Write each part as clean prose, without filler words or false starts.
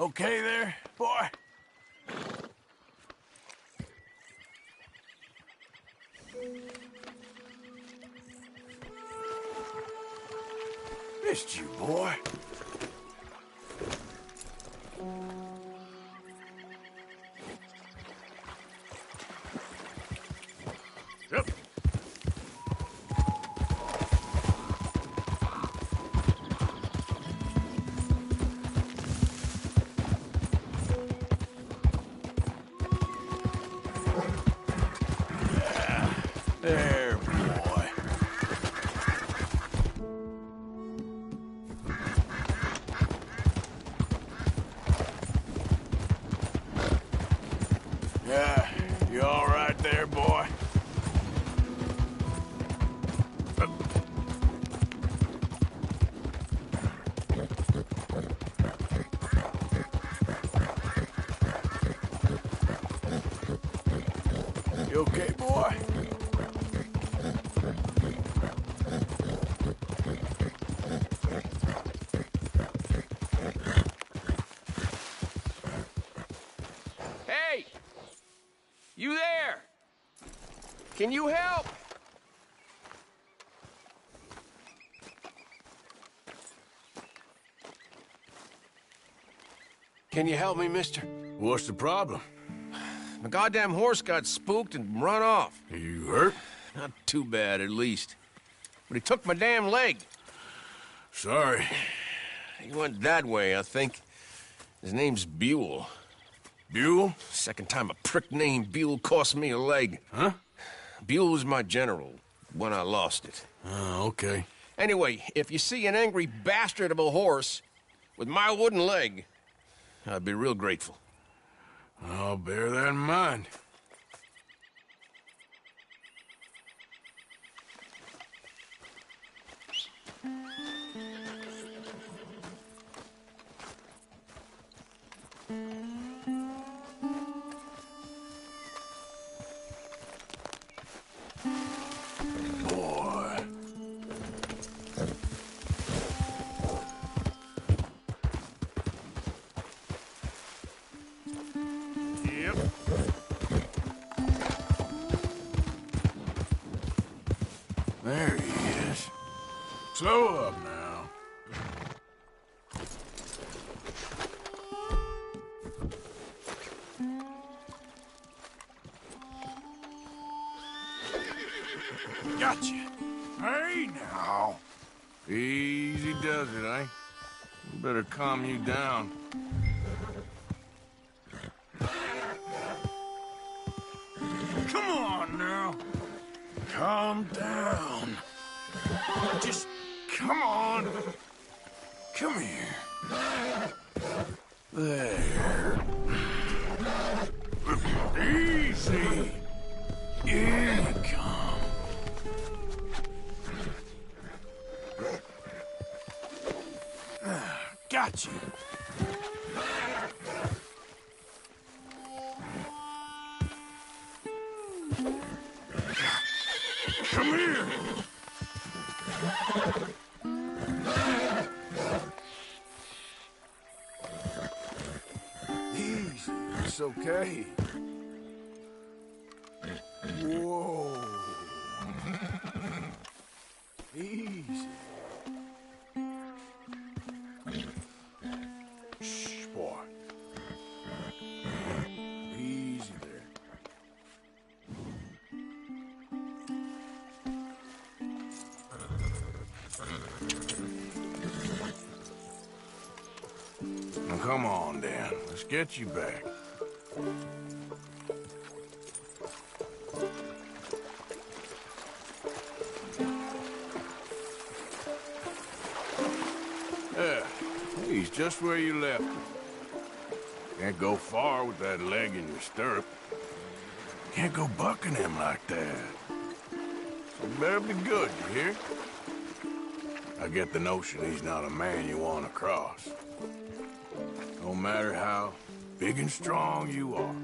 Okay there, boy? Missed you, boy. Yep. There, boy. Yeah, you all right there, boy? You okay, boy? Hey! You there? Can you help? Can you help me, mister? What's the problem? My goddamn horse got spooked and run off. You hurt? Not too bad, at least. But he took my damn leg. Sorry. He went that way, I think. His name's Buell. Buell? Second time a prick named Buell cost me a leg. Huh? Buell was my general when I lost it. Oh, okay. Anyway, if you see an angry bastard of a horse with my wooden leg, I'd be real grateful. I'll bear that in mind. Boy. Yep. There he is. Slow up now. Gotcha. Hey, now. Easy does it, eh? Better calm you down. Come on, now. Calm down. Just come on. Come here. There. Easy. Here you come. Gotcha. Come here. Easy. It's okay. Whoa. Easy. Shh, boy. Easy there. Now come on, Dan. Let's get you back. Yeah, he's just where you left him. Can't go far with that leg in your stirrup. Can't go bucking him like that. So you better be good, you hear? I get the notion he's not a man you want to cross. No matter how big and strong you are.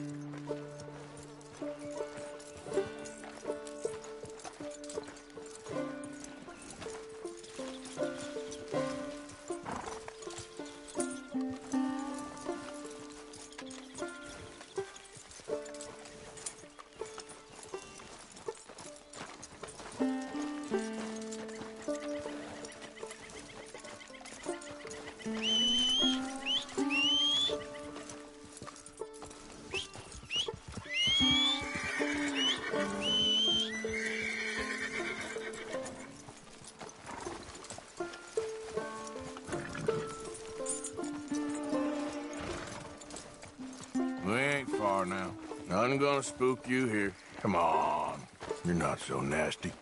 We ain't far now. Nothing gonna spook you here. Come on. You're not so nasty.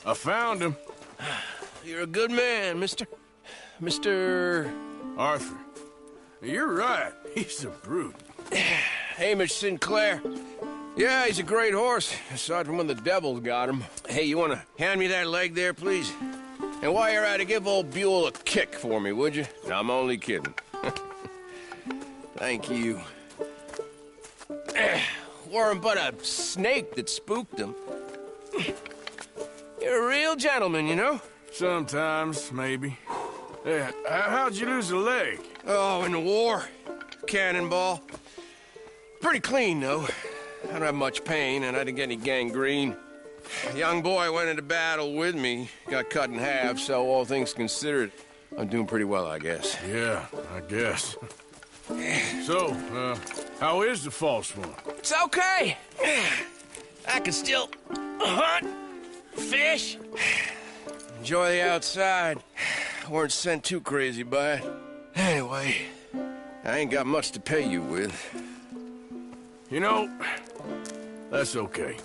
I found him. You're a good man, Mr. Arthur. You're right. He's a brute. Hamish Sinclair. Yeah, he's a great horse, aside from when the devil got him. Hey, you want to hand me that leg there, please? And while you're at it, give old Buell a kick for me, would you? No, I'm only kidding. Thank you. Weren't but a snake that spooked him. You're a real gentleman, you know? Sometimes, maybe. Yeah, how'd you lose a leg? Oh, in the war. Cannonball. Pretty clean, though. I don't have much pain, and I didn't get any gangrene. A young boy went into battle with me, got cut in half, so all things considered, I'm doing pretty well, I guess. Yeah, I guess. So, how is the false one? It's okay. I can still hunt, fish, enjoy the outside. Weren't sent too crazy by it. Anyway, I ain't got much to pay you with. You know, that's okay.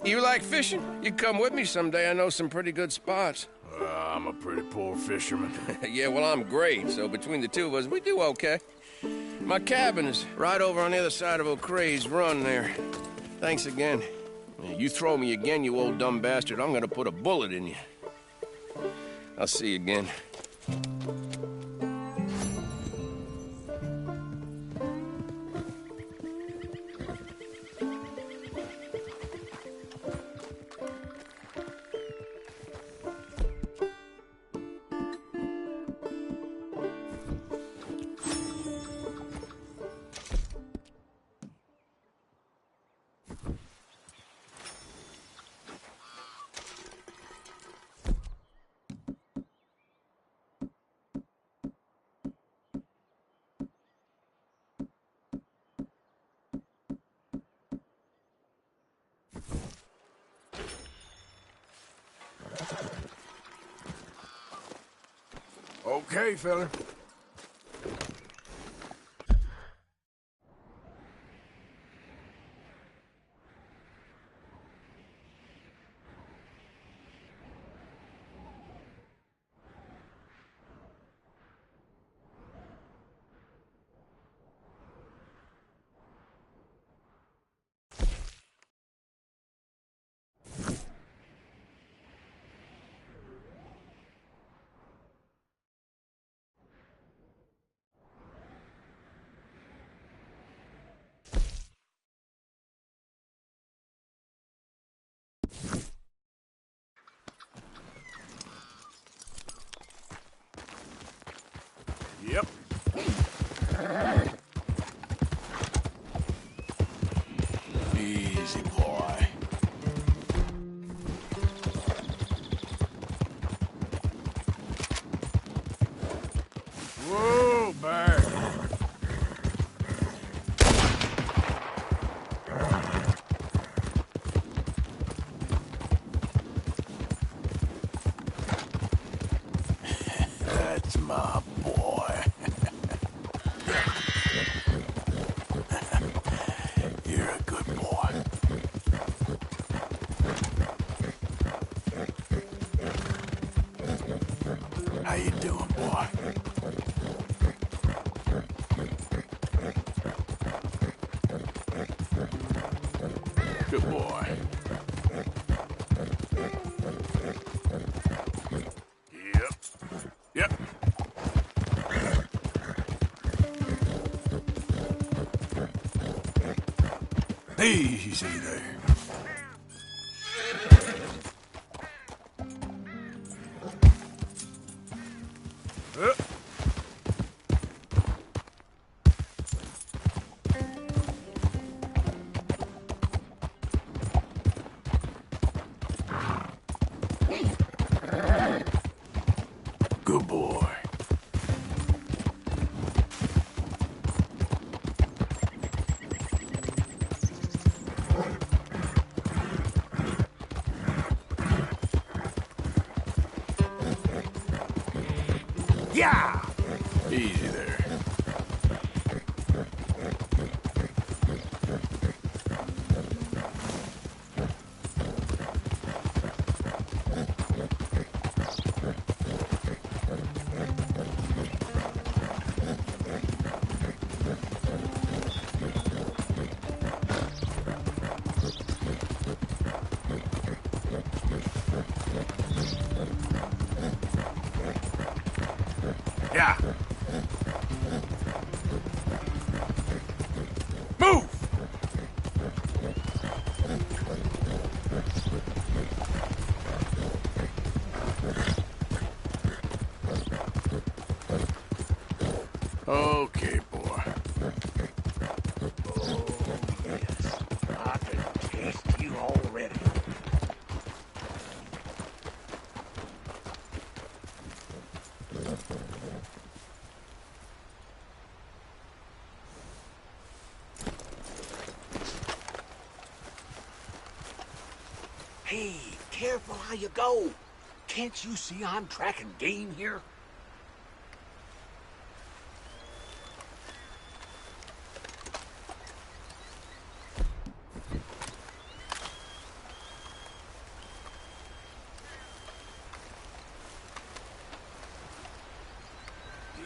You like fishing? You come with me someday. I know some pretty good spots. I'm a pretty poor fisherman. Yeah, well, I'm great, so between the two of us, we do okay. My cabin is right over on the other side of O'Creagh's Run there. Thanks again. You throw me again, you old dumb bastard, I'm gonna put a bullet in you. I'll see you again. Okay, fella. Yep. Easy, boy. Whoa, bear. That's my boy. You're a good boy. How you doing, boy? Good boy. Yep. Yep. Easy there. Good boy. Yeah! Easy there. Yeah. Move! Okay, boy. Oh, yes. I can taste you already. Hey, careful how you go. Can't you see I'm tracking game here?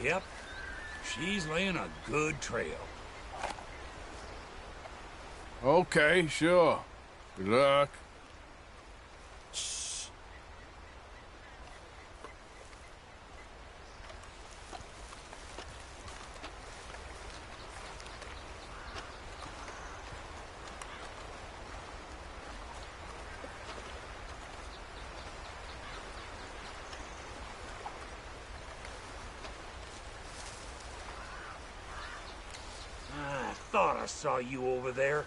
Yep. She's laying a good trail. Okay, sure. Good luck. I thought I saw you over there.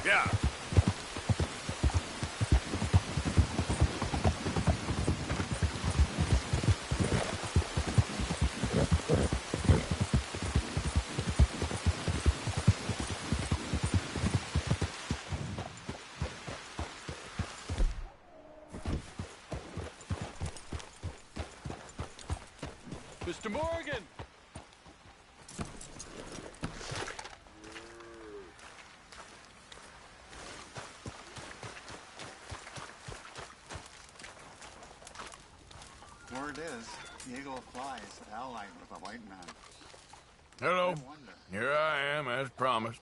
Yeah. Mr. Morgan! Word is, the Eagle Fly is allied with a white man. Hello. I wonder. Here I am, as promised.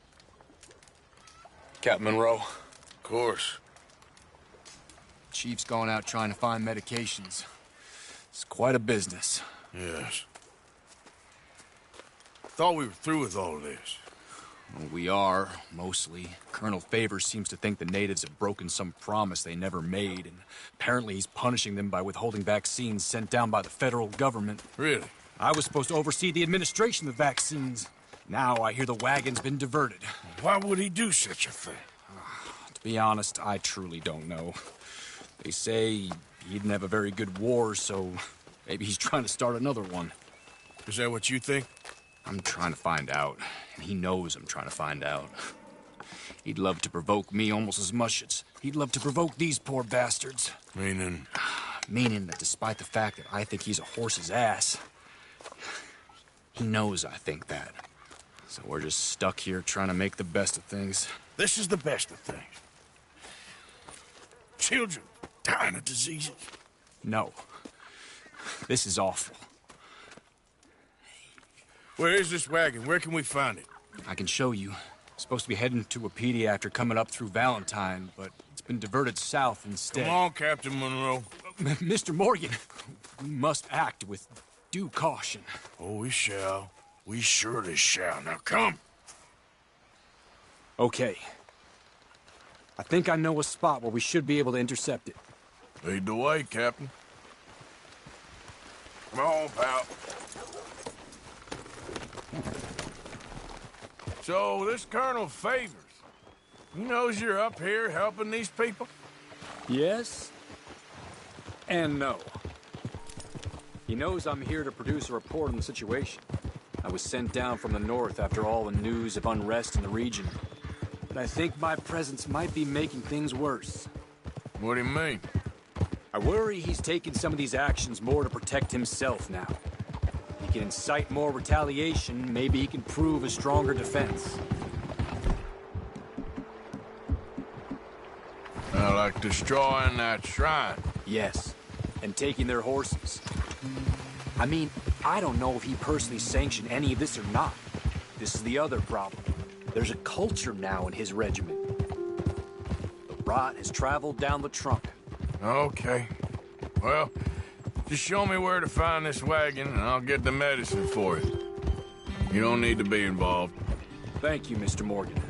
Captain Monroe. Of course. Chief's gone out trying to find medications. It's quite a business. Yes. Thought we were through with all this. Well, we are, mostly. Colonel Favors seems to think the natives have broken some promise they never made, and apparently he's punishing them by withholding vaccines sent down by the federal government. Really? I was supposed to oversee the administration of vaccines. Now I hear the wagon's been diverted. Why would he do such a thing? To be honest, I truly don't know. They say he didn't have a very good war, so maybe he's trying to start another one. Is that what you think? I'm trying to find out, and he knows I'm trying to find out. He'd love to provoke me almost as much as he'd love to provoke these poor bastards. Meaning? Meaning that despite the fact that I think he's a horse's ass, he knows I think that. So we're just stuck here trying to make the best of things. This is the best of things. Children dying of diseases. No. This is awful. Where is this wagon? Where can we find it? I can show you. Supposed to be heading to a PD after coming up through Valentine, but it's been diverted south instead. Come on, Captain Monroe. Mr. Morgan, we must act with due caution. Oh, we shall. We surely shall. Now come. Okay. I think I know a spot where we should be able to intercept it. Lead the way, Captain. Come on, pal. So, this Colonel Favors, he knows you're up here helping these people? Yes and no. He knows I'm here to produce a report on the situation. I was sent down from the north after all the news of unrest in the region. But I think my presence might be making things worse. What do you mean? I worry he's taking some of these actions more to protect himself now. He can incite more retaliation, maybe he can prove a stronger defense. Like destroying that shrine. Yes, and taking their horses. I mean, I don't know if he personally sanctioned any of this or not. This is the other problem. There's a culture now in his regiment. The rot has traveled down the trunk. Okay. Well, just show me where to find this wagon, and I'll get the medicine for you. You don't need to be involved. Thank you, Mr. Morgan.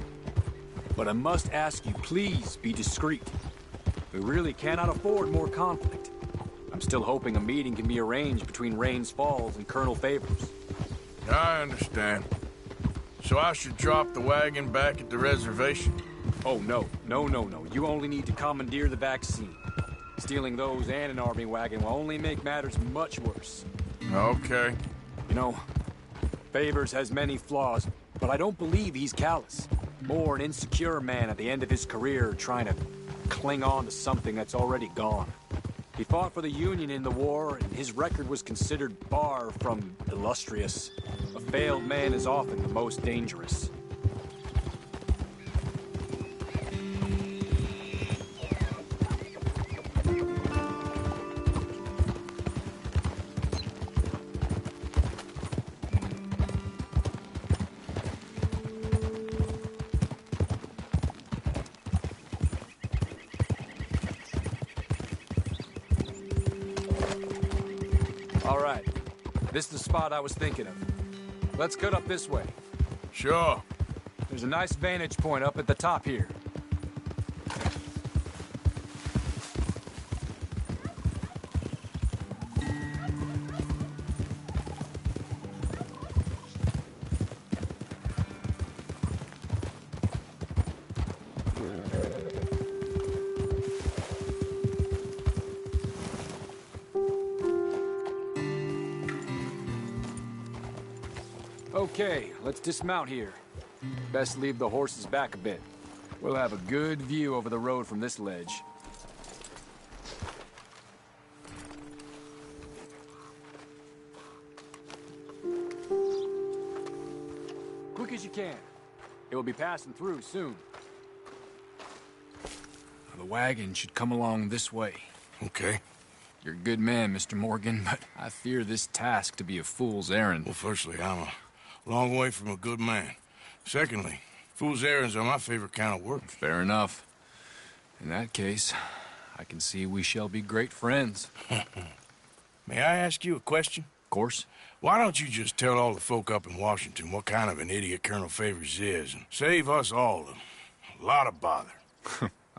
But I must ask you, please be discreet. We really cannot afford more conflict. I'm still hoping a meeting can be arranged between Rains Falls and Colonel Favors. I understand. So I should drop the wagon back at the reservation? Oh, no. No, no, no. You only need to commandeer the vaccine. Stealing those and an army wagon will only make matters much worse. Okay. You know, Favors has many flaws, but I don't believe he's callous. More an insecure man at the end of his career trying to cling on to something that's already gone. He fought for the Union in the war, and his record was considered far from illustrious. A failed man is often the most dangerous. All right. This is the spot I was thinking of. Let's cut up this way. Sure. There's a nice vantage point up at the top here. Okay, let's dismount here. Best leave the horses back a bit. We'll have a good view over the road from this ledge. quick as you can. It will be passing through soon. The wagon should come along this way. Okay. You're a good man, Mr. Morgan, but I fear this task to be a fool's errand. Well, firstly, I'm a long way from a good man. Secondly, fool's errands are my favorite kind of work. Fair enough. In that case, I can see we shall be great friends. May I ask you a question? Of course. Why don't you just tell all the folk up in Washington what kind of an idiot Colonel Favors is and save us all a lot of bother?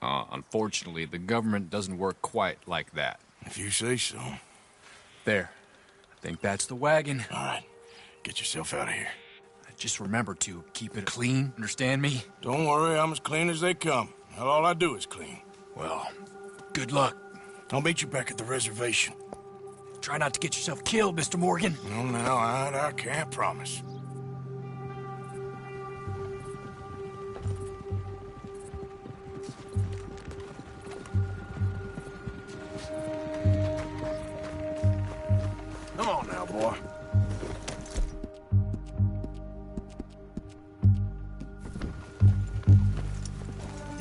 Unfortunately, the government doesn't work quite like that. If you say so. There. I think that's the wagon. All right. Get yourself out of here. Just remember to keep it clean, understand me? Don't worry, I'm as clean as they come. Well, all I do is clean. Well, good luck. I'll meet you back at the reservation. Try not to get yourself killed, Mr. Morgan. No, now, I can't promise. Come on now, boy.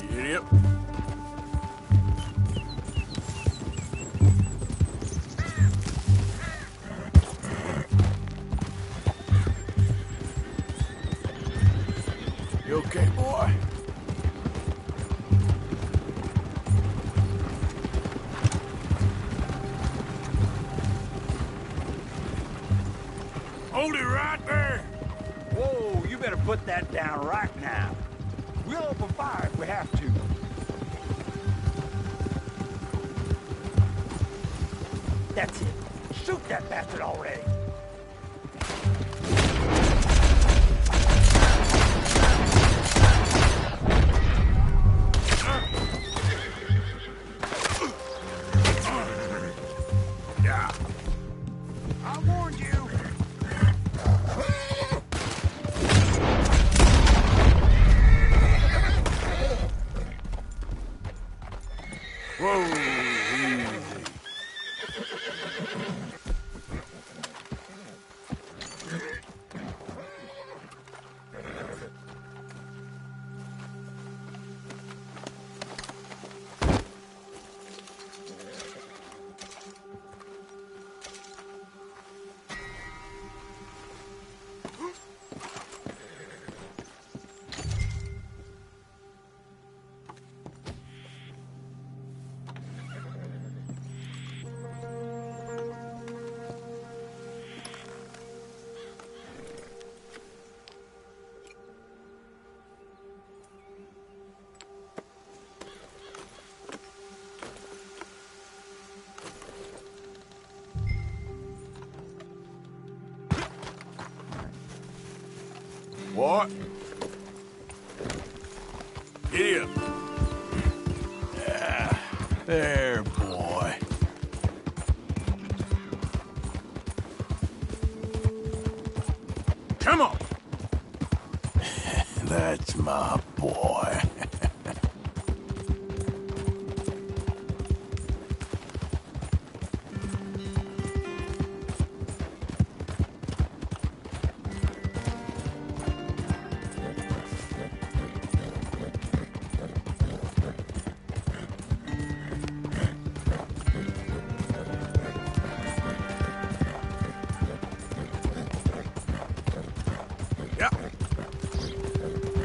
You idiot. You okay, boy? Hold it right there. Whoa, you better put that down right now. We'll open fire if we have to. That's it. Shoot that bastard already. Yeah. I warned you. Whoa, easy. What? Giddy up. Yeah. There, boy. Come on. That's my boy.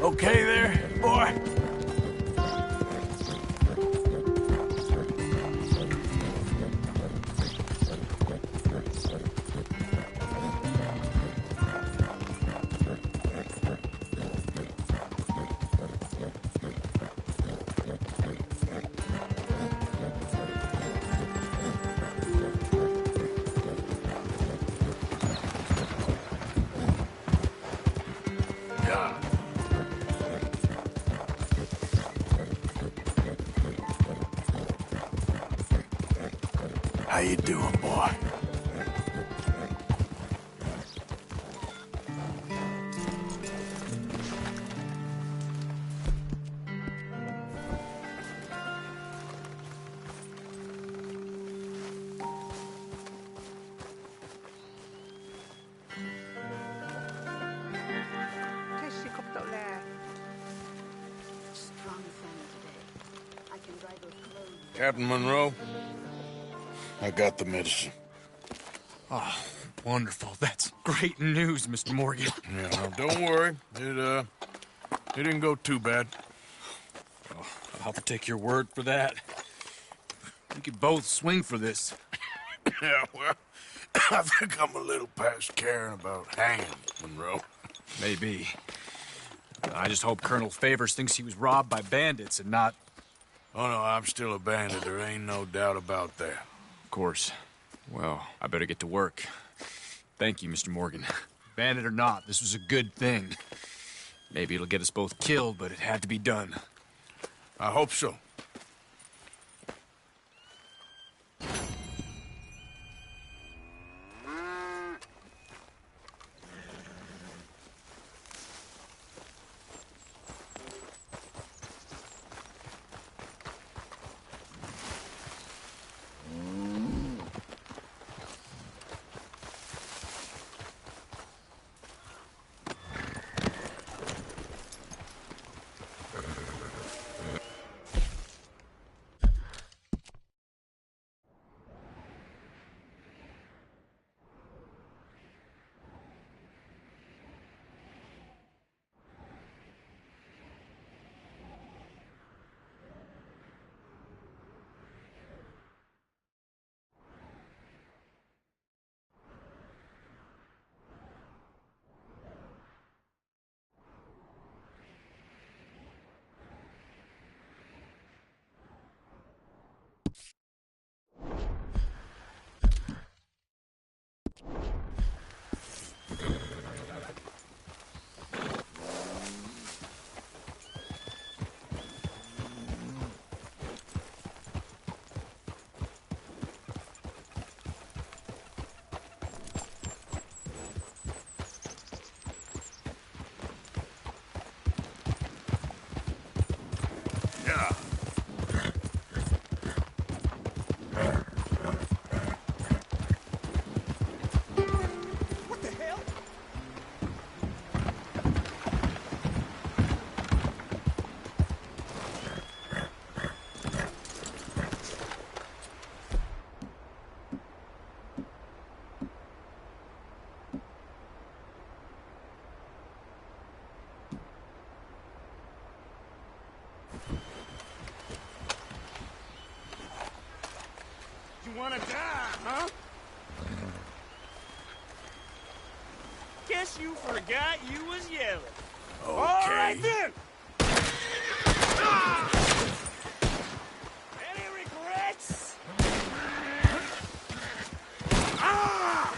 Okay there, boy? Yeah. How you doing, boy? Captain Monroe, I got the medicine. Oh, wonderful. That's great news, Mr. Morgan. Yeah, no, don't worry. It didn't go too bad. Oh, I'll have to take your word for that. We could both swing for this. Yeah, well, I think I'm a little past caring about hanging, Monroe. Maybe. I just hope Colonel Favors thinks he was robbed by bandits and not... Oh, no, I'm still a bandit. There ain't no doubt about that. Of course. Well, I better get to work. Thank you, Mr. Morgan. Bandit or not, this was a good thing. Maybe it'll get us both killed, but it had to be done. I hope so. You wanna die, huh? Guess you forgot you was yelling. Okay. All right then. Ah! Any regrets? Ah!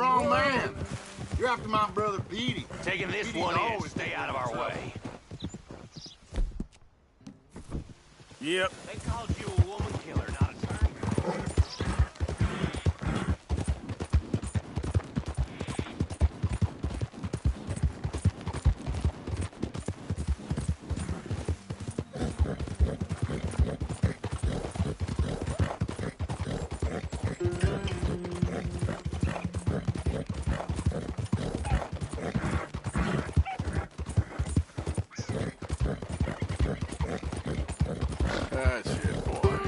wrong man. You're after my brother Petey. Taking this Petey's one in. always Stay out of our way. Yep. They called you a woman killer, not a turncoat. That's it, boy.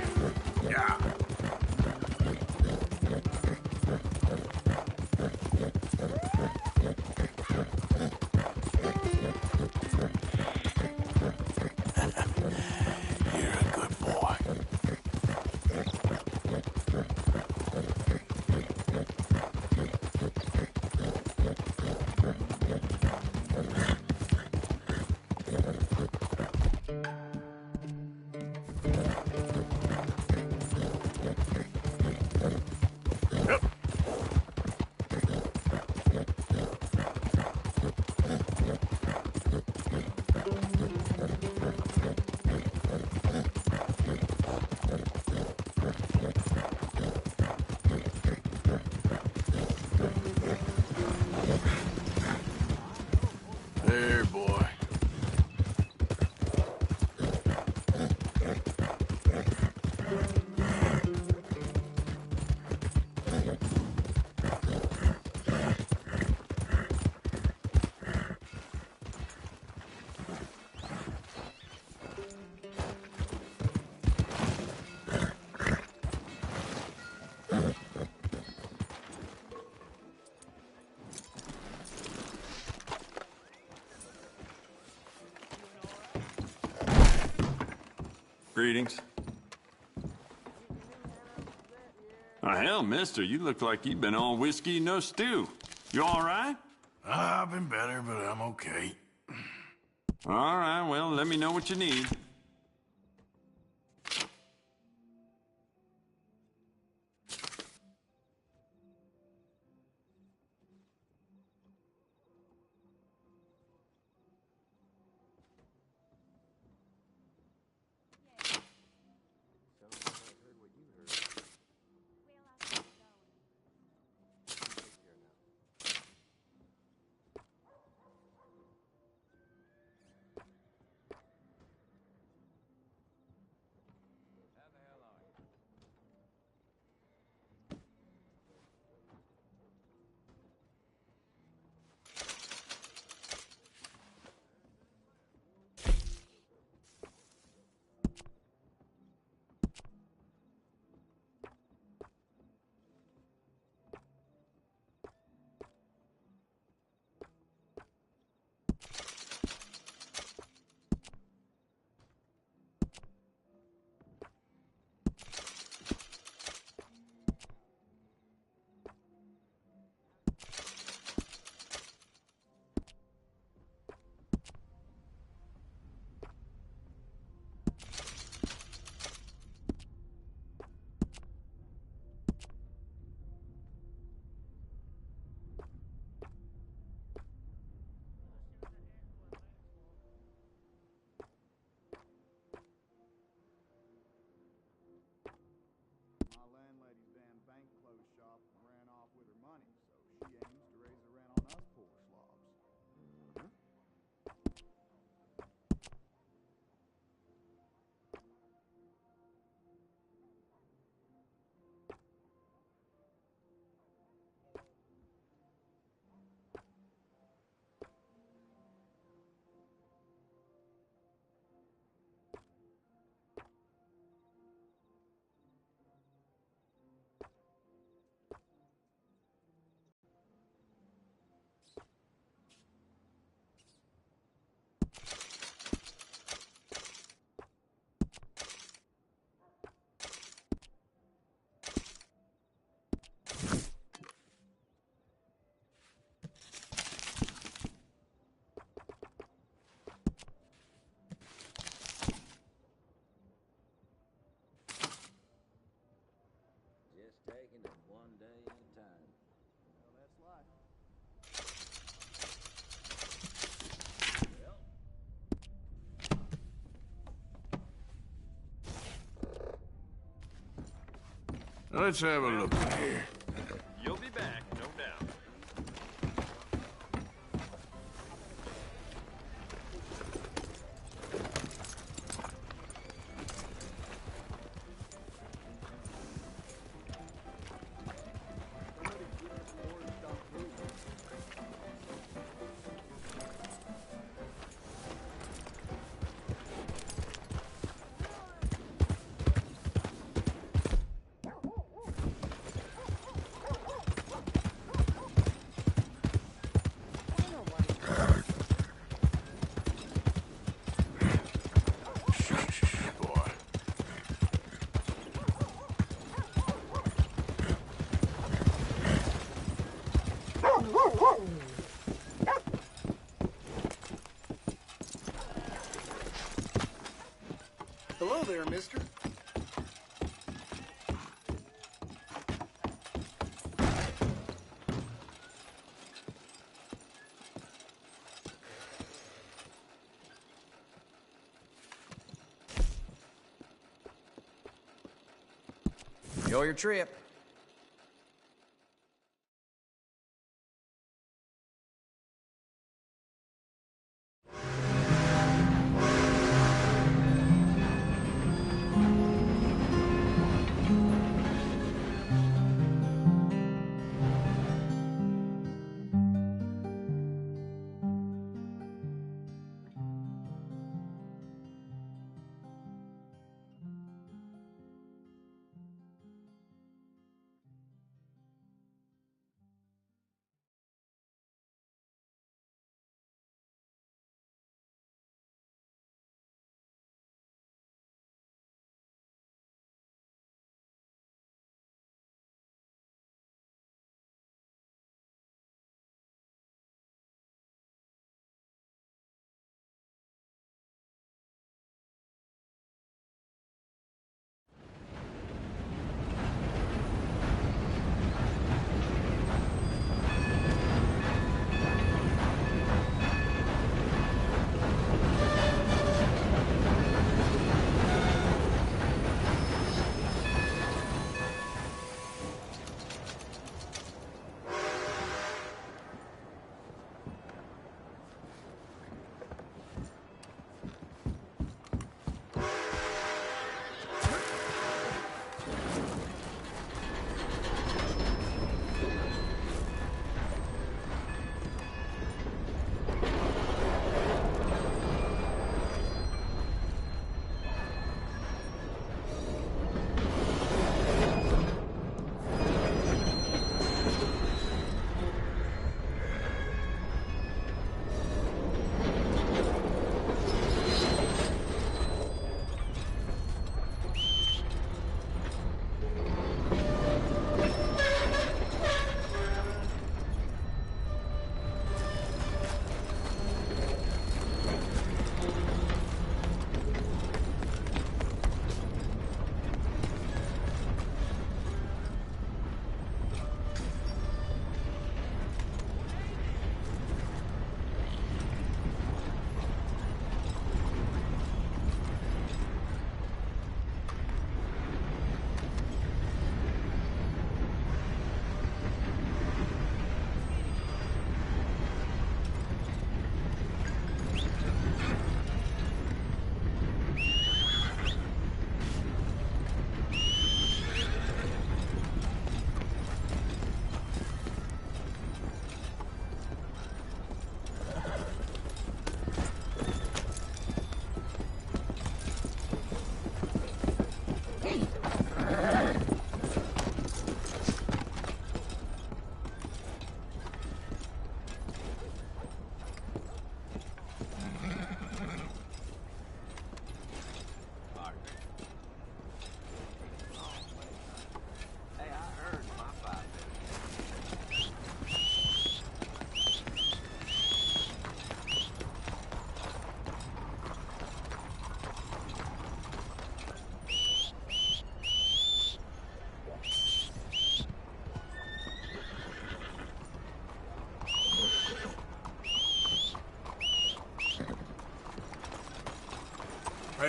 Yeah. You're a good boy. There, boy. Greetings. Oh, hell, mister, you look like you've been on whiskey, no stew. You all right? I've been better, but I'm okay. All right, well, let me know what you need. My landlady's damn bank closed shop and ran off with her money, so she aims to raise the rent on us poor slobs. Just taking it one day at a time. Well, that's Let's have a look in here. You'll be back, no doubt. Boy. Hello there, mister. Enjoy your trip.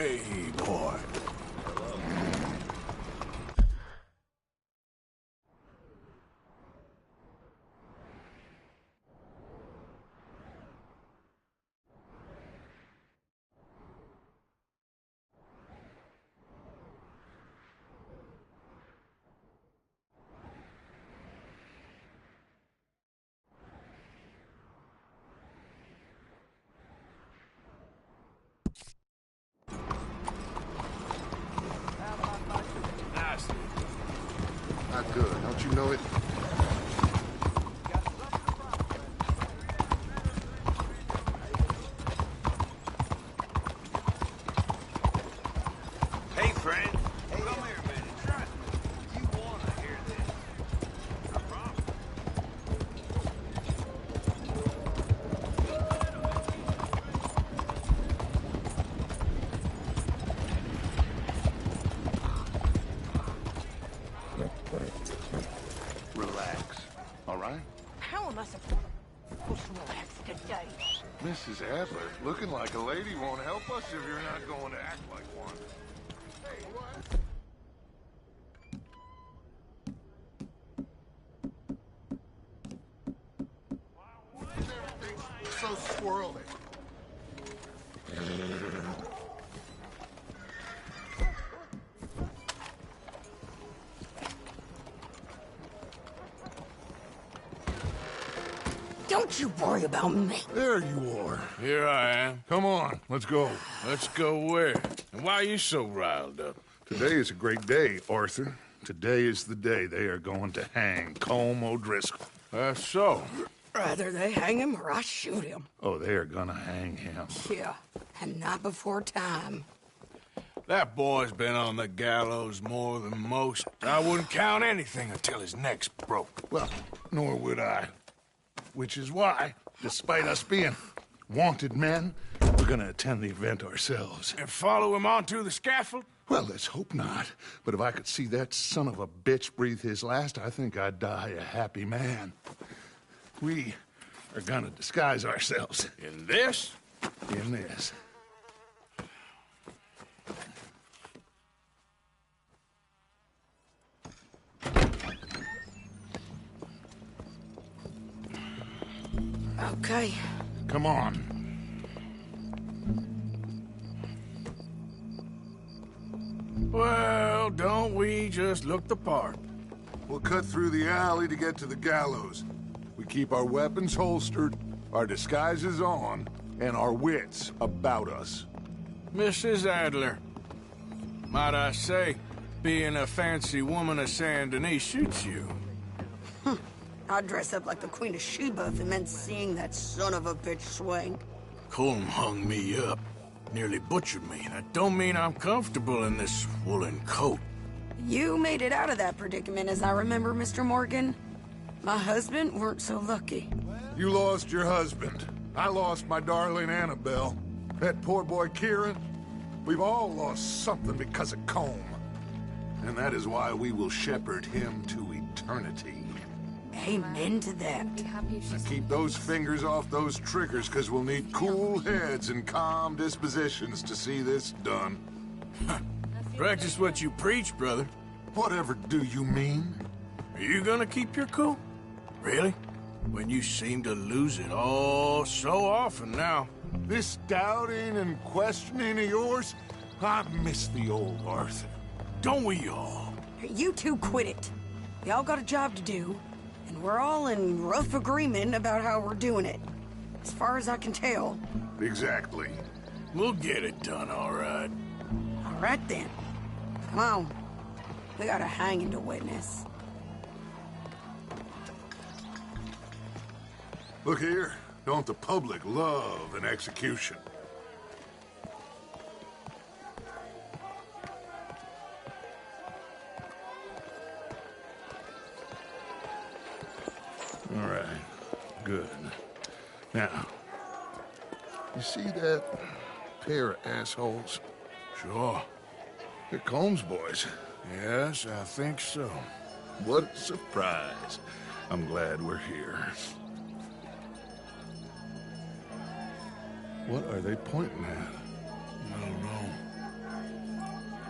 Hey, boy. Not good, don't you know it? Hey, friend. Hey, come here a minute. Trust me. You want to hear this. I promise. Relax, all right? How am I supposed to relax today? Mrs. Adler, looking like a lady won't help us if you're not going to act like one. Hey, what? Everything's so swirly. Don't you worry about me. There you are. Here I am. Come on, let's go. Let's go where? And why are you so riled up? Today is a great day, Arthur. Today is the day they are going to hang Colm O'Driscoll. That's so. Rather they hang him or I shoot him. Oh, they are gonna hang him. Yeah, and not before time. That boy's been on the gallows more than most. I wouldn't count anything until his neck's broke. Well, nor would I. Which is why, despite us being wanted men, we're gonna attend the event ourselves. And follow him onto the scaffold? Well, let's hope not. But if I could see that son of a bitch breathe his last, I think I'd die a happy man. We are gonna disguise ourselves. In this? In this. Okay. Come on. Well, don't we just look the part? We'll cut through the alley to get to the gallows. We keep our weapons holstered, our disguises on, and our wits about us. Mrs. Adler, might I say, being a fancy woman of Saint Denis suits you. I'd dress up like the Queen of Sheba if it meant seeing that son of a bitch swing. Colm hung me up, nearly butchered me. That don't mean I'm comfortable in this woolen coat. You made it out of that predicament, as I remember, Mr. Morgan. My husband weren't so lucky. You lost your husband. I lost my darling Annabelle. That poor boy Kieran. We've all lost something because of Colm. And that is why we will shepherd him to eternity. Amen to that. Now keep those fingers off those triggers, because we'll need cool heads and calm dispositions to see this done. Practice what you preach, brother. Whatever do you mean? Are you gonna keep your cool? Really? When you seem to lose it all so often now. This doubting and questioning of yours, I miss the old Arthur. Don't we all? You two quit it. Y'all got a job to do, and we're all in rough agreement about how we're doing it. As far as I can tell. Exactly. We'll get it done, all right. All right, then. Come on. We got a hanging to witness. Look here. Don't the public love an execution? All right. Good. Now, you see that pair of assholes? Sure. They're Colm's boys. Yes, I think so. What a surprise. I'm glad we're here. What are they pointing at? I don't know.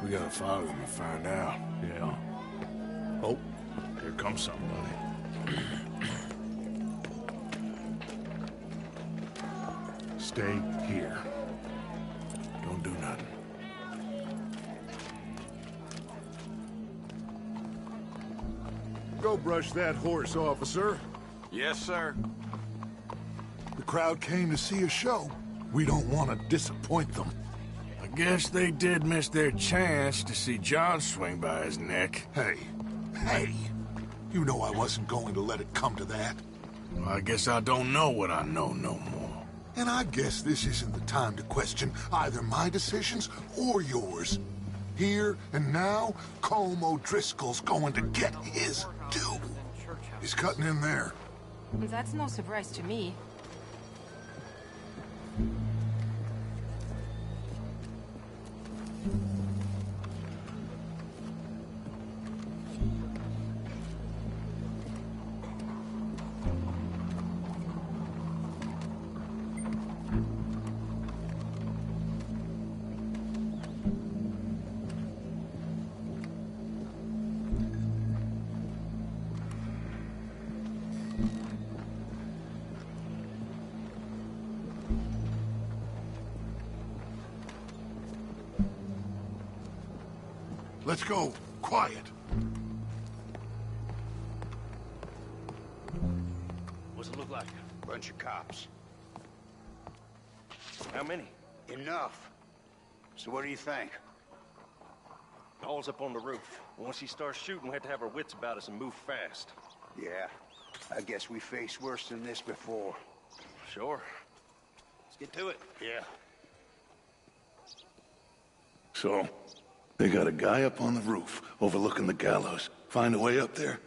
We gotta follow them and find out. Yeah. Oh, here comes somebody. Stay here. Don't do nothing. Go brush that horse, officer. Yes, sir. The crowd came to see a show. We don't want to disappoint them. I guess they did miss their chance to see John swing by his neck. Hey, hey! You know I wasn't going to let it come to that. Well, I guess I don't know what I know no more. And I guess this isn't the time to question either my decisions or yours. Here and now, Colm O'Driscoll's going to get his due. He's cutting in there. That's no surprise to me. Let's go. Quiet. What's it look like? Bunch of cops. How many? Enough. So what do you think? Paul's up on the roof. Once he starts shooting, we have to have our wits about us and move fast. Yeah. I guess we faced worse than this before. Sure. Let's get to it. Yeah. So, they got a guy up on the roof overlooking the gallows. Find a way up there,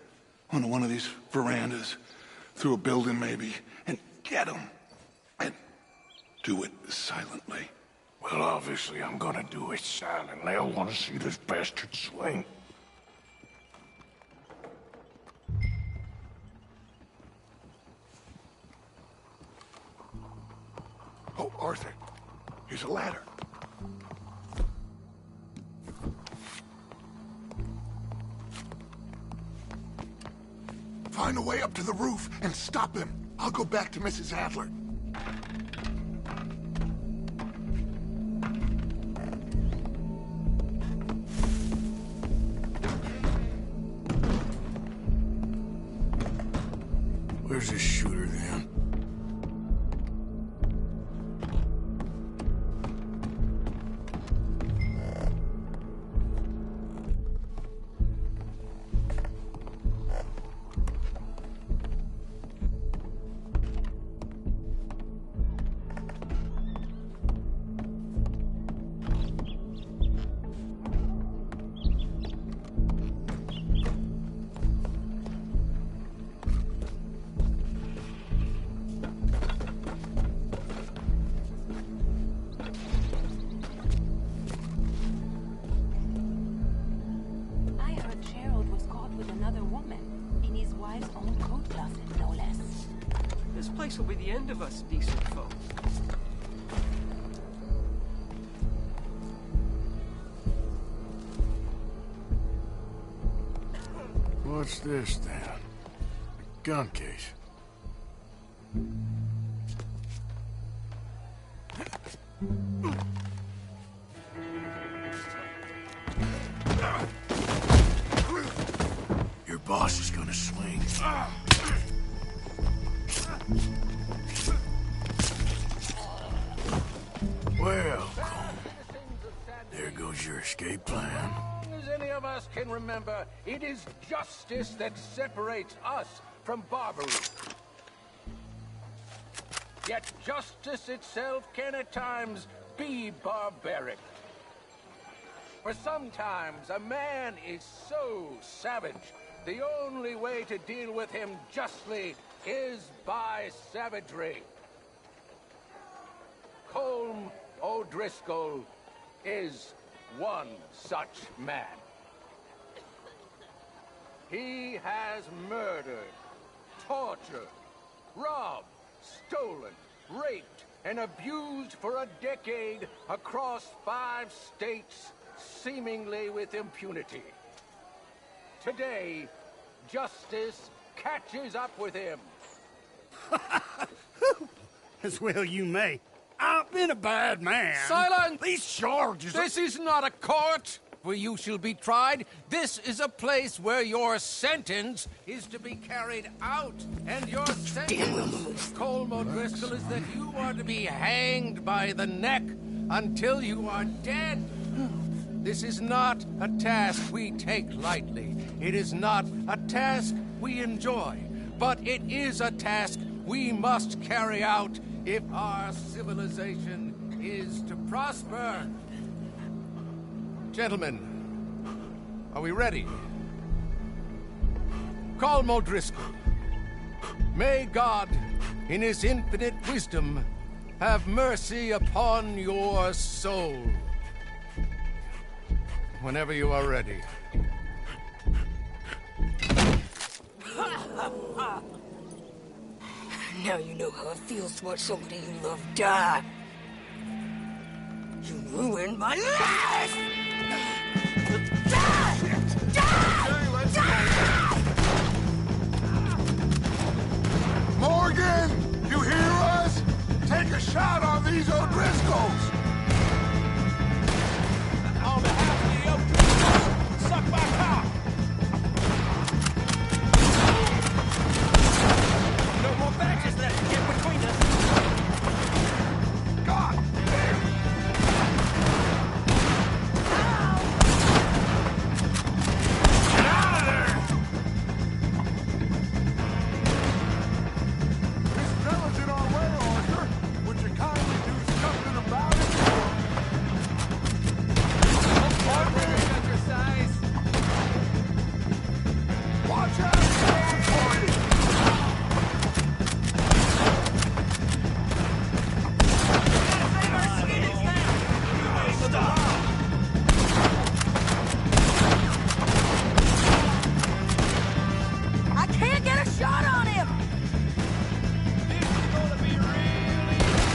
onto one of these verandas, through a building maybe, and get him. And do it silently. Well, obviously I'm gonna do it silently. I want to see this bastard swing. Oh, Arthur, here's a ladder. Find a way up to the roof and stop him. I'll go back to Mrs. Adler. Where's this shooter then? This will be the end of us, decent folk. What's this then? A gun case. Your boss is gonna swing. Well, there goes your escape plan. As any of us can remember, it is justice that separates us from barbarism. Yet justice itself can at times be barbaric. For sometimes a man is so savage, the only way to deal with him justly is by savagery. Colm O'Driscoll is one such man. He has murdered, tortured, robbed, stolen, raped, and abused for a decade across 5 states seemingly with impunity. Today, justice catches up with him. As well you may. I've been a bad man. Silence! These charges are... This is not a court where you shall be tried. This is a place where your sentence is to be carried out. And your sentence, Colm O'Driscoll, is that you are to be hanged by the neck until you are dead. This is not a task we take lightly. It is not a task we enjoy. But it is a task we must carry out if our civilization is to prosper. Gentlemen, are we ready? Colm O'Driscoll, may God, in his infinite wisdom, have mercy upon your soul. Whenever you are ready. Now you know how it feels to watch somebody you love die. You ruined my life! Morgan, you hear us? Take a shot on these O'Driscolls! On behalf of the O'Driscolls, suck my cock! No more badges that get between us. God damn! Get out of there! This fella's in our way, Arthur. Would you kindly do something about it? Watch out! For you! I can't get a shot on him! This is gonna be really easy.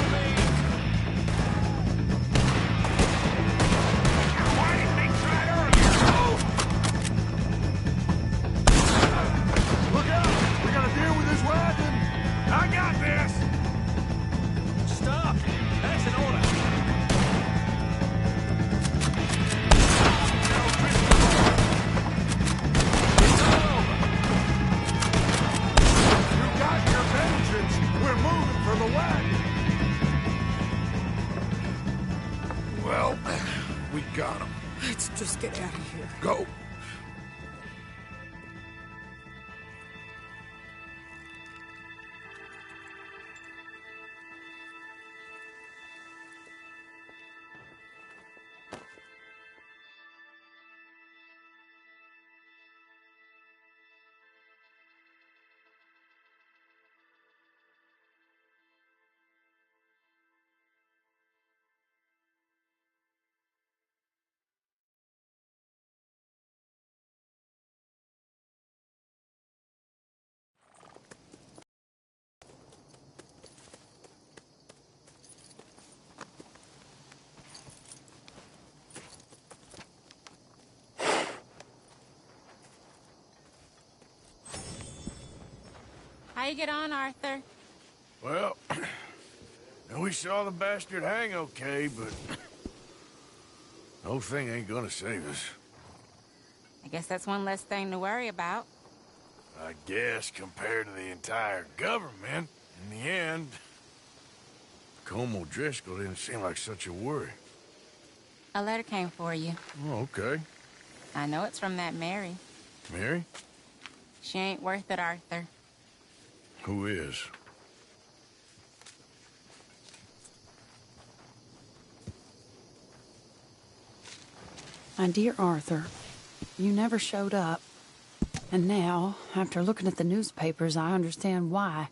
Why didn't they try earlier? Look out! We gotta deal with this wagon! I got this! Stop! That's an order! It's all over! You got your vengeance! We're moving for the wagon! Well, we got him. Let's just get out of here. Go! How you get on, Arthur? Well, we saw the bastard hang okay, but the whole thing ain't gonna save us. I guess that's one less thing to worry about. I guess compared to the entire government, in the end, Colm O'Driscoll didn't seem like such a worry. A letter came for you. Oh, okay. I know it's from that Mary. Mary? She ain't worth it, Arthur. Who is? My dear Arthur, you never showed up. And now, after looking at the newspapers, I understand why.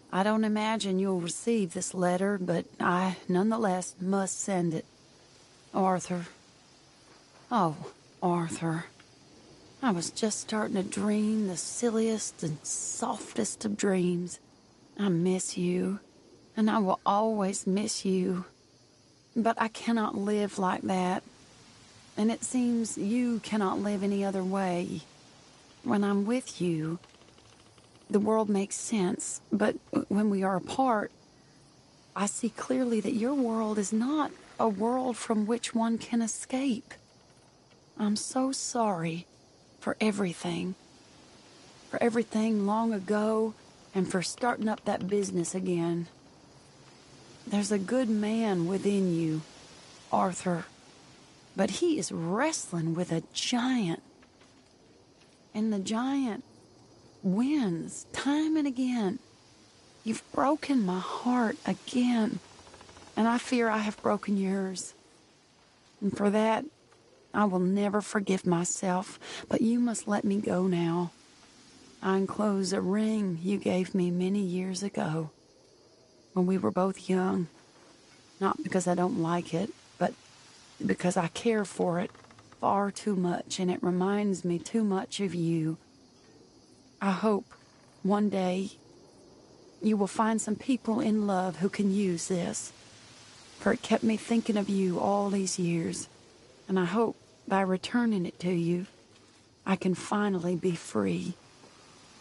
I don't imagine you'll receive this letter, but I, nonetheless, must send it. Arthur. Oh, Arthur. I was just starting to dream the silliest and softest of dreams. I miss you, and I will always miss you. But I cannot live like that. And it seems you cannot live any other way. When I'm with you, the world makes sense. But when we are apart, I see clearly that your world is not a world from which one can escape. I'm so sorry for everything. For everything long ago, and for starting up that business again. There's a good man within you, Arthur, but he is wrestling with a giant. And the giant wins time and again. You've broken my heart again, and I fear I have broken yours. And for that, I will never forgive myself, but you must let me go now. I enclose a ring you gave me many years ago, when we were both young. Not because I don't like it, but because I care for it far too much, and it reminds me too much of you. I hope one day you will find some people in love who can use this, for it kept me thinking of you all these years, and I hope by returning it to you, I can finally be free.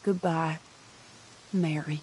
Goodbye, Mary.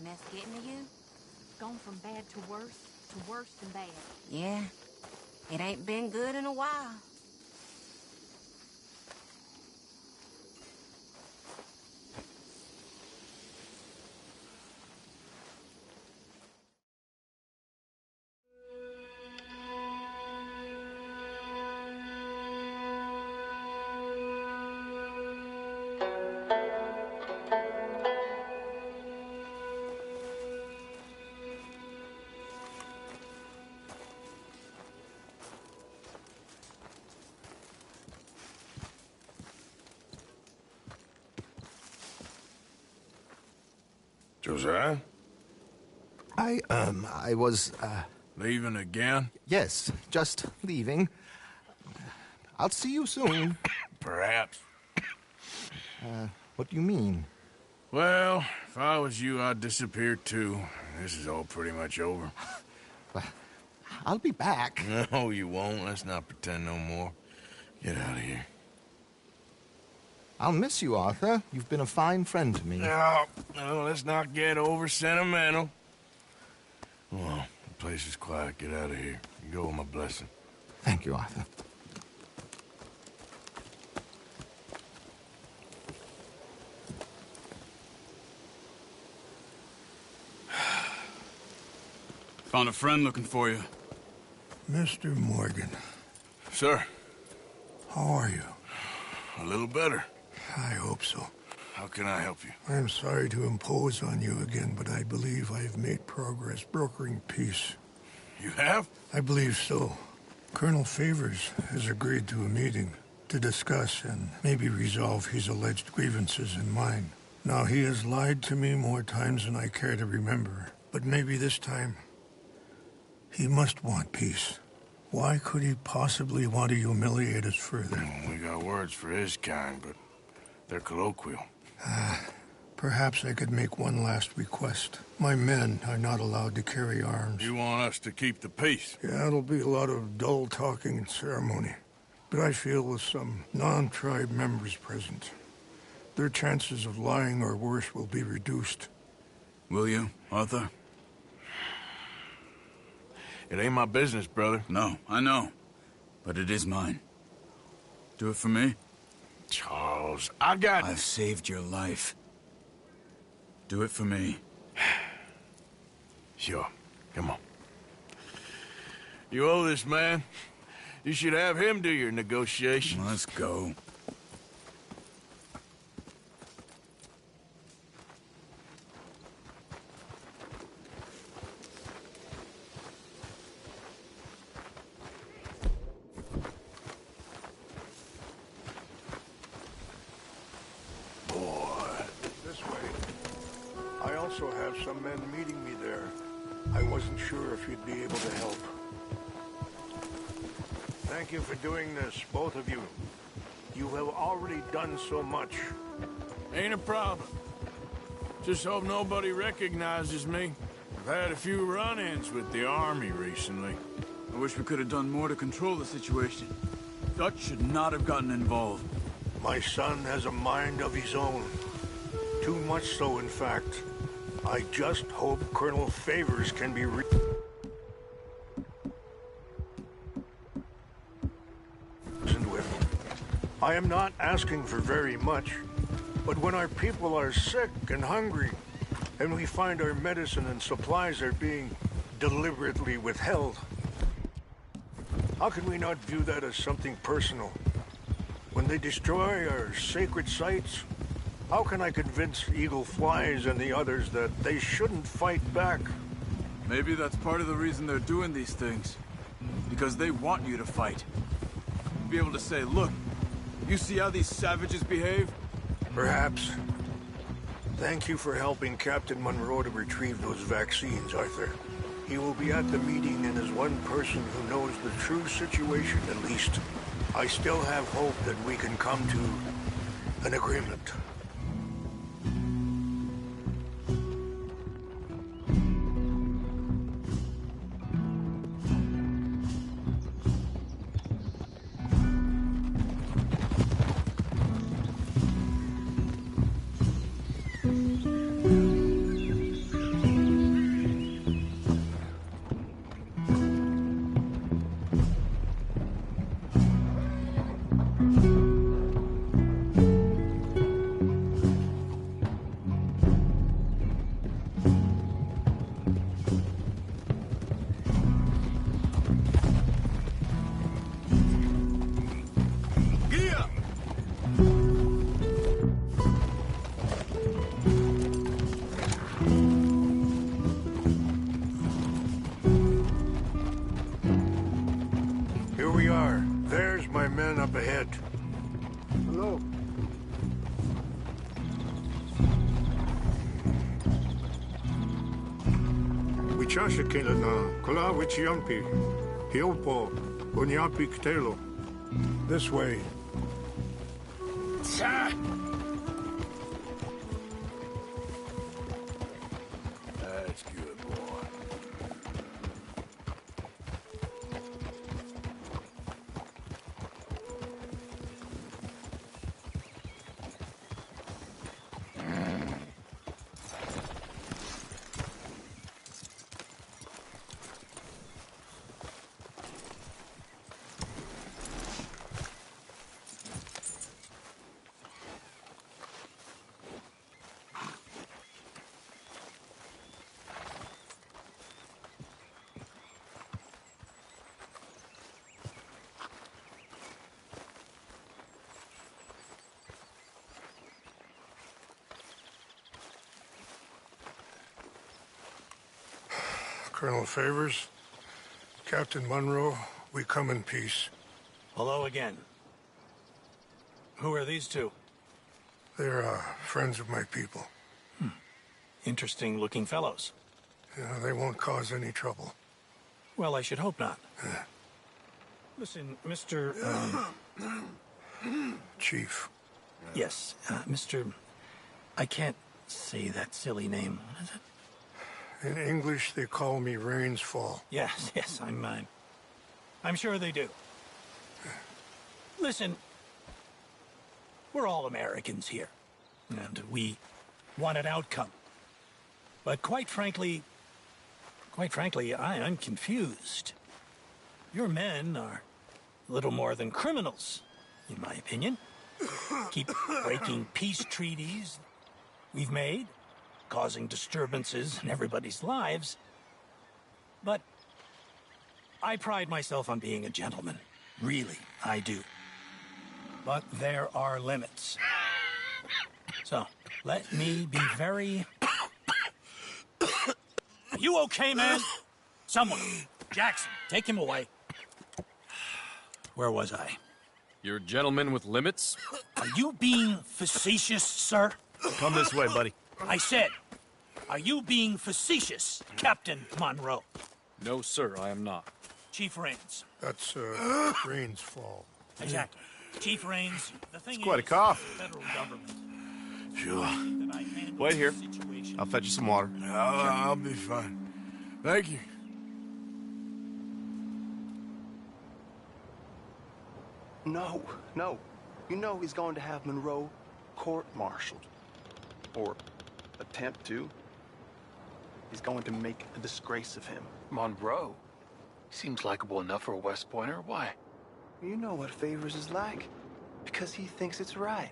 Mess getting to you? Gone from bad to worse than bad. Yeah. It ain't been good in a while. Josiah? I was, Leaving again? Yes, just leaving. I'll see you soon. Perhaps. What do you mean? Well, if I was you, I'd disappear too. This is all pretty much over. Well, I'll be back. No, you won't. Let's not pretend no more. Get out of here. I'll miss you, Arthur. You've been a fine friend to me. No, let's not get over sentimental. Well, the place is quiet. Get out of here. You go with my blessing. Thank you, Arthur. Found a friend looking for you. Mr. Morgan. Sir. How are you? A little better. I hope so. How can I help you? I'm sorry to impose on you again, but I believe I have made progress brokering peace. You have? I believe so. Colonel Favors has agreed to a meeting to discuss and maybe resolve his alleged grievances and mine. Now, he has lied to me more times than I care to remember, But maybe this time, he must want peace. Why could he possibly want to humiliate us further? We got words for his kind, but they're colloquial. Perhaps I could make one last request. My men are not allowed to carry arms. You want us to keep the peace? Yeah, it'll be a lot of dull talking and ceremony. But I feel with some non-tribe members present, their chances of lying or worse will be reduced. Will you, Arthur? It ain't my business, brother. No, I know. But it is mine. Do it for me? Charles, I've saved your life. Do it for me. Sure. Come on. You owe this man. You should have him do your negotiations. Let's go. This way. I also have some men meeting me there. I wasn't sure if you'd be able to help. Thank you for doing this, both of you. You have already done so much. Ain't a problem. Just hope nobody recognizes me. I've had a few run-ins with the army recently. I wish we could have done more to control the situation. Dutch should not have gotten involved. My son has a mind of his own. Too much so, in fact. I just hope Colonel Favors can be reasoned with. I am not asking for very much, but when our people are sick and hungry, and we find our medicine and supplies are being deliberately withheld, how can we not view that as something personal? When they destroy our sacred sites, how can I convince Eagle Flies and the others that they shouldn't fight back? Maybe that's part of the reason they're doing these things. Because they want you to fight. Be able to say, look, you see how these savages behave? Perhaps. Thank you for helping Captain Monroe to retrieve those vaccines, Arthur. He will be at the meeting and is one person who knows the true situation, at least. I still have hope that we can come to an agreement. Here we are. There's my men up ahead. Hello. Wichasha na kola wichiampi. Hiopo onyapi ktelo. This way. That's good, boy. Colonel Favors, Captain Monroe, we come in peace. Hello again. Who are these two? They're friends of my people. Interesting-looking fellows. Yeah, they won't cause any trouble. Well, I should hope not. Listen, Mr. Chief. Yes, Mr. I can't say that silly name. What is it? In English, they call me Rains Fall. Yes, I'm sure they do. Listen, we're all Americans here, and we want an outcome. But quite frankly, I'm confused. Your men are little more than criminals, in my opinion. Keep breaking peace treaties we've made, causing disturbances in everybody's lives. But I pride myself on being a gentleman. Really, I do. But there are limits. So, let me be very... Are you okay, man? Someone. Jackson, take him away. Where was I? You're a gentleman with limits? Are you being facetious, sir? Come this way, buddy. I said, are you being facetious, Captain Monroe? No, sir, I am not. Chief Rains. That's, Rains Fall. Exactly. Chief Rains, the thing It's quite a is, cough. the federal government. Sure. Wait here. I'll fetch you some water. I'll be fine. Thank you. No. You know he's going to have Monroe court-martialed. Or attempt to. He's going to make a disgrace of him. Monroe? Seems likable enough for a West Pointer. Why? You know what Favors is like. Because he thinks it's right.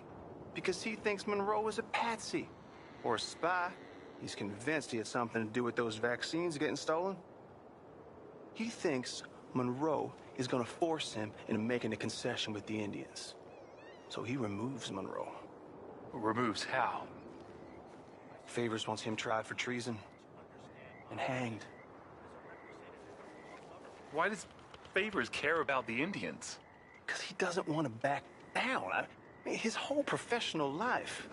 Because he thinks Monroe is a patsy. Or a spy. He's convinced he had something to do with those vaccines getting stolen. He thinks Monroe is going to force him into making a concession with the Indians. So he removes Monroe. Removes how? Favors wants him tried for treason and hanged. Why does Favors care about the Indians? Because he doesn't want to back down. His whole professional life.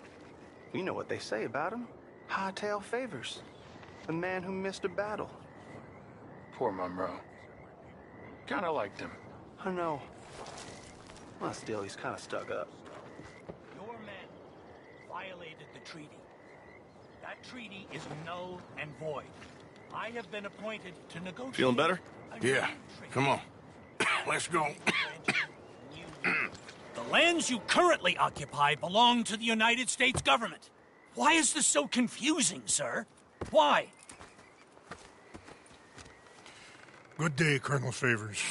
You know what they say about him. Hightail Favors. The man who missed a battle. Poor Monroe. Kinda liked him. I know. Well, still, he's kind of stuck up. Your men violated the treaty. That treaty is null and void. I have been appointed to negotiate... Feeling better? Yeah. Come on. Let's go. The lands you currently occupy belong to the United States government. Why is this so confusing, sir? Why? Good day, Colonel Favors.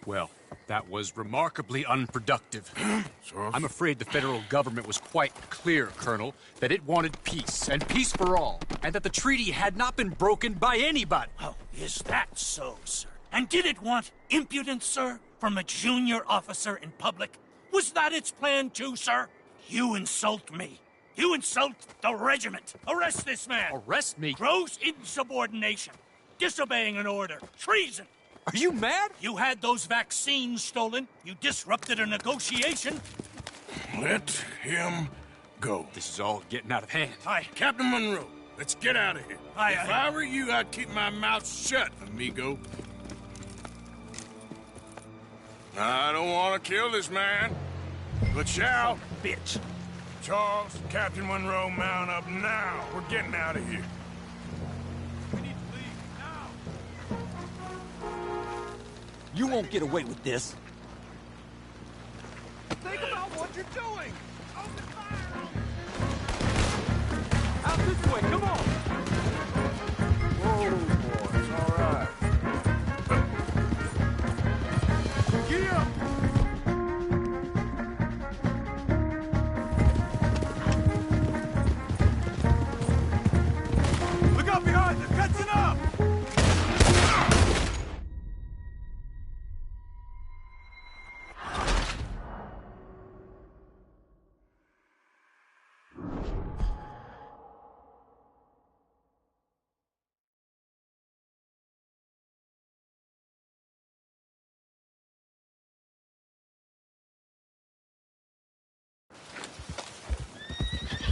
Well, that was remarkably unproductive. I'm afraid the federal government was quite clear, Colonel, that it wanted peace, and peace for all, and that the treaty had not been broken by anybody. Oh, is that so, sir? And did it want impudence, sir, from a junior officer in public? Was that its plan too, sir? You insult me. You insult the regiment. Arrest this man. Arrest me? Gross insubordination. Disobeying an order. Treason. Are you mad? You had those vaccines stolen. You disrupted a negotiation. Let him go. This is all getting out of hand. Aye. Captain Monroe, let's get out of here. Aye, if I were you, I'd keep my mouth shut, amigo. I don't want to kill this man, but shall. Bitch. Charles, Captain Monroe, mount up now. We're getting out of here. We need to leave now. You won't get away with this. Think about what you're doing! Open fire! Out this way, come on! Whoa, boys, all right. Giddy up! Look out behind! They're catching up!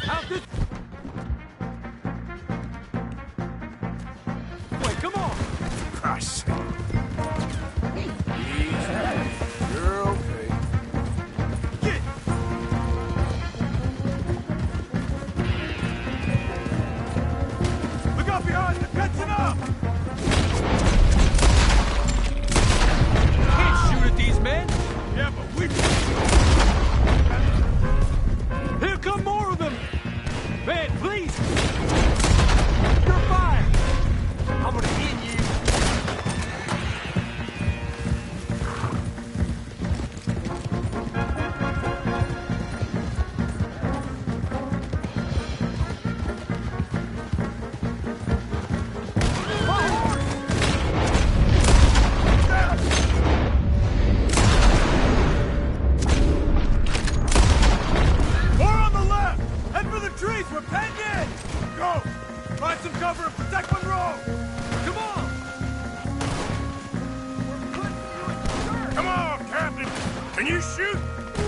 Out this... Can you shoot?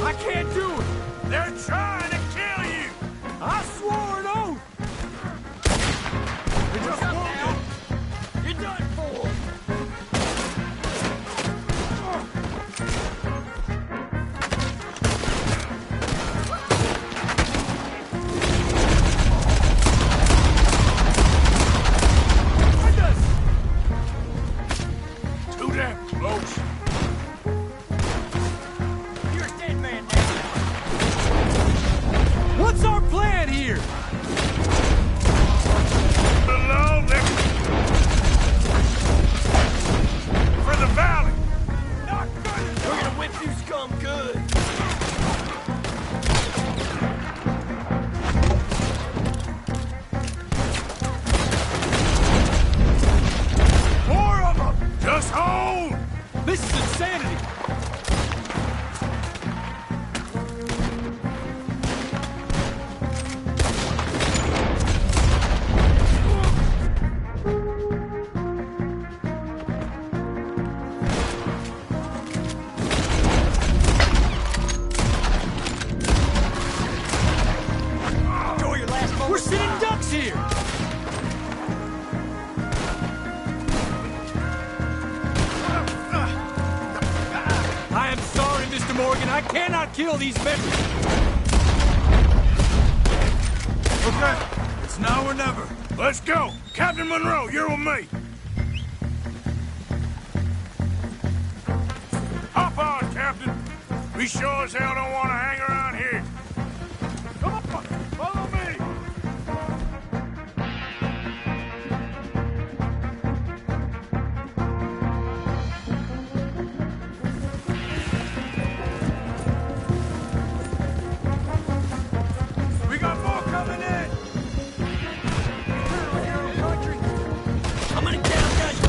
I can't do it! They're trying to kill you! I swore an oath! They just wounded! You're done for! Too damn close. You're a dead man now. What's our plan here? Below them. For the valley. Not good. We're gonna whip you scum good. More of them! Just hold! This is insanity! Enjoy your last moment. We're sitting ducks here! I am sorry, Mr. Morgan. I cannot kill these men. Okay, it's now or never. Let's go. Captain Monroe, you're with me. Hop on, Captain. We sure as hell don't want to hang around here. Come on, follow me. We got more coming in. I'm gonna down, guys.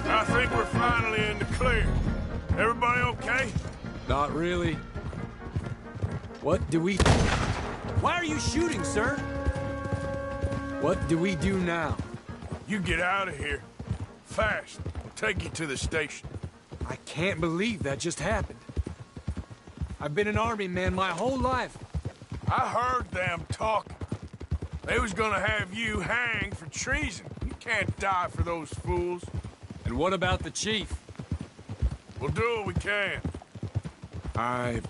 I think we're finally in the clear. Everybody okay? Not really. What do we... Why are you shooting, sir? What do we do now? You get out of here. Fast. We'll take you to the station. I can't believe that just happened. I've been an army man my whole life. I heard them talking. They was gonna have you hanged for treason. You can't die for those fools. And what about the chief? We'll do what we can. I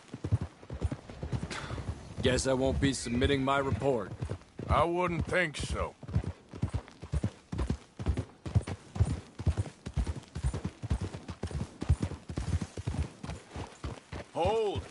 guess I won't be submitting my report. I wouldn't think so. Hold.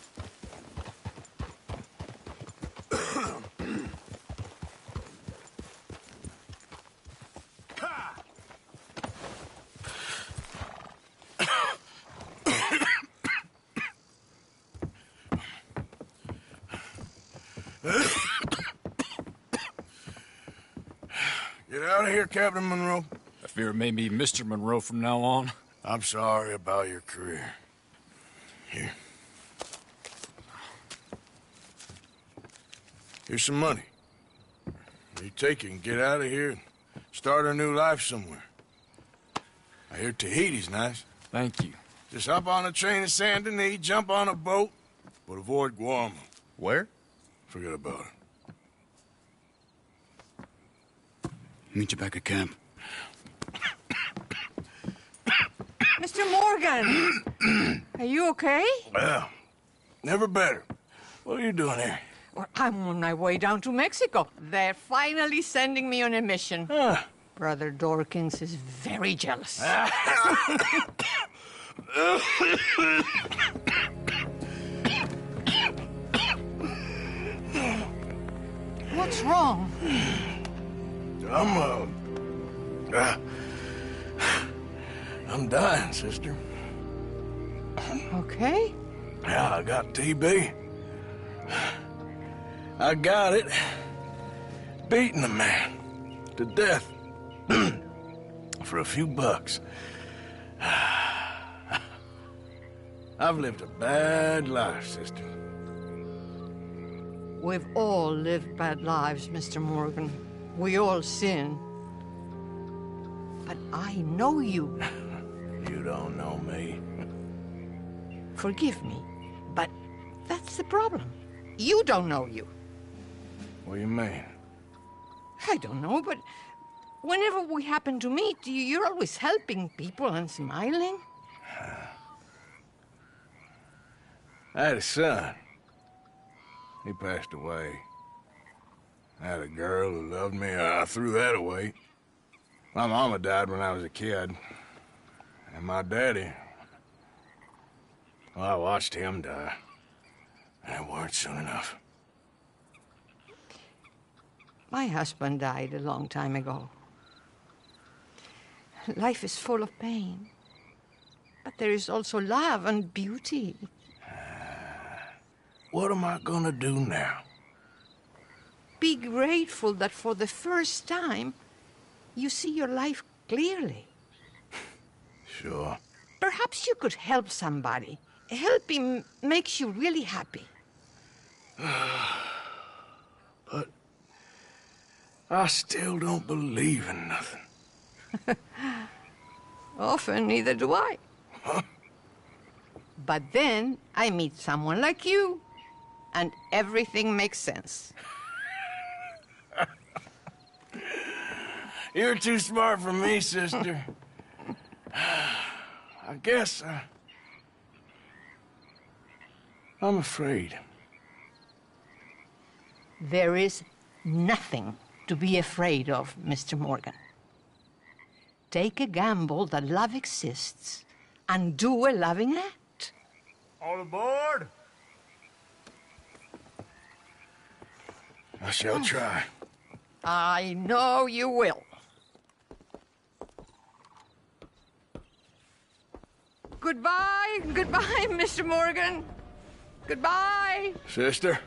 Get out of here, Captain Monroe. I fear it may be Mr. Monroe from now on. I'm sorry about your career. Here. Here's some money. You take it and get out of here and start a new life somewhere. I hear Tahiti's nice. Thank you. Just hop on a train to Saint Denis, jump on a boat, but avoid Guam. Where? Forget about it. Meet you back at camp. Mr. Morgan! Are you okay? Well, never better. What are you doing here? Well, I'm on my way down to Mexico. They're finally sending me on a mission. Brother Dorkins is very jealous. What's wrong? I'm dying, sister. Okay. Yeah, I got TB. I got it. Beating a man to death for a few bucks. I've lived a bad life, sister. We've all lived bad lives, Mr. Morgan. We all sin. But I know you. You don't know me. Forgive me, but that's the problem. You don't know you. What do you mean? I don't know, but whenever we happen to meet, you're always helping people and smiling. I had a son. He passed away. I had a girl who loved me. I threw that away. My mama died when I was a kid. And my daddy... Well, I watched him die. And it weren't soon enough. My husband died a long time ago. Life is full of pain. But there is also love and beauty. What am I gonna do now? Be grateful that for the first time, you see your life clearly. Sure. Perhaps you could help somebody. Helping makes you really happy. But I still don't believe in nothing. Often, neither do I. Huh? But then I meet someone like you, and everything makes sense. You're too smart for me, sister. I guess I'm afraid. There is nothing to be afraid of, Mr. Morgan. Take a gamble that love exists and do a loving act. All aboard! I shall try. I know you will. Goodbye, goodbye, Mr. Morgan. Goodbye. Sister?